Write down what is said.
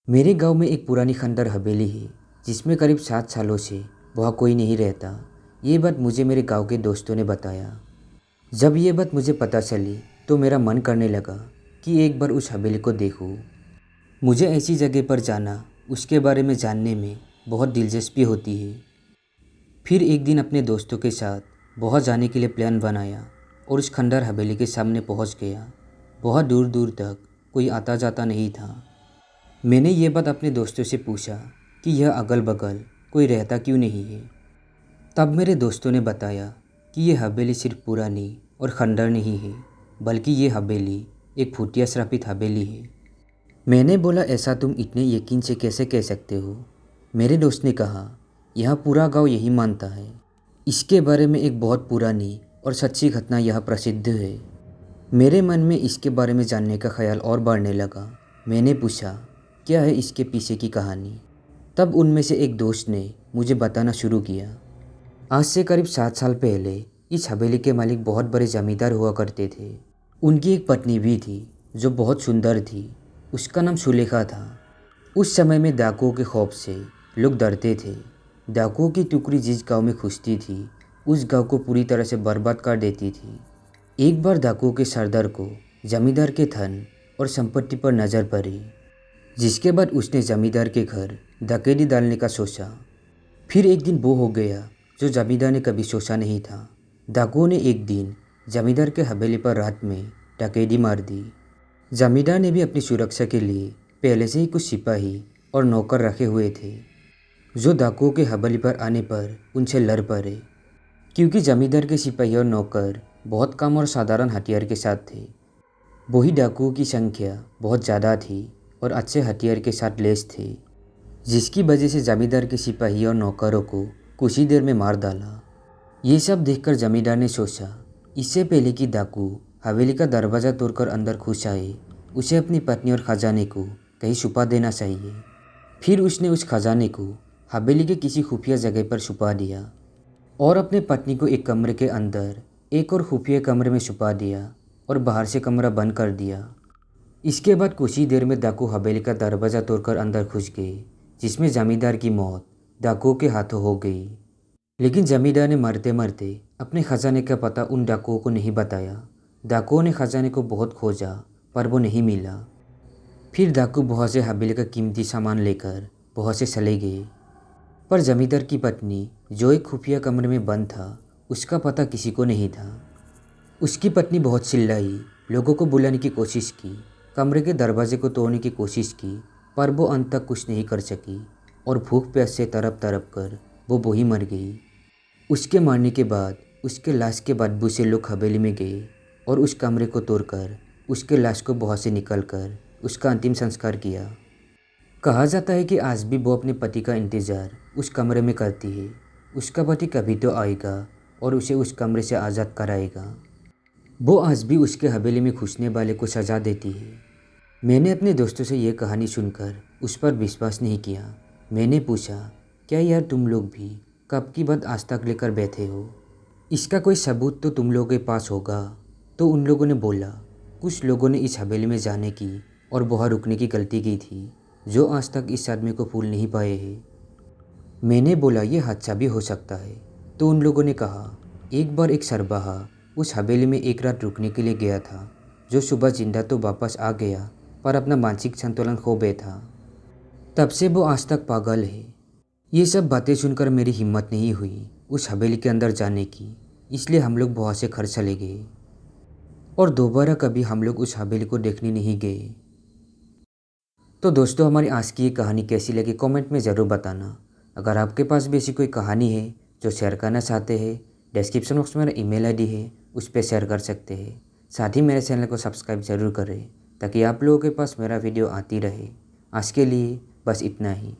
मेरे गांव में एक पुरानी खंडर हवेली है जिसमें करीब 7 सालों से वहाँ कोई नहीं रहता। ये बात मुझे मेरे गांव के दोस्तों ने बताया। जब ये बात मुझे पता चली तो मेरा मन करने लगा कि एक बार उस हवेली को देखूं। मुझे ऐसी जगह पर जाना, उसके बारे में जानने में बहुत दिलचस्पी होती है। फिर एक दिन अपने दोस्तों के साथ वहाँ जाने के लिए प्लान बनाया और उस खंडर हवेली के सामने पहुँच गया। बहुत दूर दूर तक कोई आता जाता नहीं था। मैंने ये बात अपने दोस्तों से पूछा कि यह अगल बगल कोई रहता क्यों नहीं है। तब मेरे दोस्तों ने बताया कि यह हवेली सिर्फ पुरानी और खंडर नहीं है, बल्कि ये हवेली एक भूतिया श्रापित हवेली है। मैंने बोला, ऐसा तुम इतने यकीन से कैसे कह सकते हो? मेरे दोस्त ने कहा, यह पूरा गांव यही मानता है। इसके बारे में एक बहुत पुरानी और सच्ची घटना यह प्रसिद्ध है। मेरे मन में इसके बारे में जानने का ख्याल और बढ़ने लगा। मैंने पूछा, क्या है इसके पीछे की कहानी? तब उनमें से एक दोस्त ने मुझे बताना शुरू किया। आज से करीब 7 साल पहले इस हवेली के मालिक बहुत बड़े जमींदार हुआ करते थे। उनकी एक पत्नी भी थी जो बहुत सुंदर थी। उसका नाम सुलेखा था। उस समय में डाकुओं के खौफ से लोग डरते थे। डाकुओं की टुकड़ी जिस गांव में घुसती थी उस गांव को पूरी तरह से बर्बाद कर देती थी। एक बार डाकुओं के सरदार को जमींदार के धन और संपत्ति पर नज़र पड़ी, जिसके बाद उसने जमींदार के घर डकैती डालने का सोचा। फिर एक दिन वो हो गया जो जमींदार ने कभी सोचा नहीं था। डाकुओं ने एक दिन जमींदार के हवेली पर रात में डकैती मार दी। जमींदार ने भी अपनी सुरक्षा के लिए पहले से ही कुछ सिपाही और नौकर रखे हुए थे जो डाकुओं के हवेली पर आने पर उनसे लड़ पड़े। क्योंकि जमींदार के सिपाही और नौकर बहुत कम और साधारण हथियार के साथ थे, वही डाकुओं की संख्या बहुत ज़्यादा थी और अच्छे हथियार के साथ लैस थे, जिसकी वजह से जमींदार के सिपाही और नौकरों को कुछ ही देर में मार डाला। ये सब देखकर जमींदार ने सोचा, इससे पहले कि डाकू हवेली का दरवाज़ा तोड़कर अंदर घुस आए, उसे अपनी पत्नी और खजाने को कहीं छुपा देना चाहिए। फिर उसने उस खजाने को हवेली के किसी खुफिया जगह पर छुपा दिया और अपने पत्नी को एक कमरे के अंदर एक और खुफिया कमरे में छुपा दिया और बाहर से कमरा बंद कर दिया। इसके बाद कुछ ही देर में डाकू हवेली का दरवाज़ा तोड़कर अंदर घुस गए, जिसमें जमींदार की मौत डाकुओं के हाथों हो गई। लेकिन जमींदार ने मरते मरते अपने खजाने का पता उन डाकुओं को नहीं बताया। डाकुओं ने खजाने को बहुत खोजा पर वो नहीं मिला। फिर डाकू बहुत से हवेली का कीमती सामान लेकर बहुत से चले गए, पर जमींदार की पत्नी जो एक खुफिया कमरे में बंद था, उसका पता किसी को नहीं था। उसकी पत्नी बहुत चिल्लाई, लोगों को बुलाने की कोशिश की, कमरे के दरवाजे को तोड़ने की कोशिश की, पर वो अंत तक कुछ नहीं कर सकी और भूख प्यास से तड़प तड़प कर वो वहीं मर गई। उसके मरने के बाद उसके लाश के बदबू से लोग हवेली में गए और उस कमरे को तोड़कर उसके लाश को बहुत से निकल कर उसका अंतिम संस्कार किया। कहा जाता है कि आज भी वो अपने पति का इंतज़ार उस कमरे में करती है। उसका पति कभी तो आएगा और उसे उस कमरे से आज़ाद कराएगा। वो आज भी उसके हवेली में घुसने वाले को सजा देती है। मैंने अपने दोस्तों से यह कहानी सुनकर उस पर विश्वास नहीं किया। मैंने पूछा, क्या यार तुम लोग भी कब की बात आज तक लेकर बैठे हो? इसका कोई सबूत तो तुम लोगों के पास होगा। तो उन लोगों ने बोला, कुछ लोगों ने इस हवेली में जाने की और वहाँ रुकने की गलती की थी, जो आज तक इस आदमी को भूल नहीं पाए हैं। मैंने बोला, यह हादसा भी हो सकता है। तो उन लोगों ने कहा, एक बार एक सरबाहा उस हवेली में एक रात रुकने के लिए गया था, जो सुबह जिंदा तो वापस आ गया पर अपना मानसिक संतुलन खो बैठा। तब से वो आज तक पागल है। ये सब बातें सुनकर मेरी हिम्मत नहीं हुई उस हवेली के अंदर जाने की, इसलिए हम लोग बहुत से घर चले गए और दोबारा कभी हम लोग उस हवेली को देखने नहीं गए। तो दोस्तों, हमारी आज की ये कहानी कैसी लगी कमेंट में ज़रूर बताना। अगर आपके पास भी ऐसी कोई कहानी है जो शेयर करना चाहते हैं, डिस्क्रिप्शन बॉक्स में मेरा ईमेल आईडी है, उस पर शेयर कर सकते हैं। साथ ही मेरे चैनल को सब्सक्राइब ज़रूर करें ताकि आप लोगों के पास मेरा वीडियो आती रहे। आज के लिए बस इतना ही।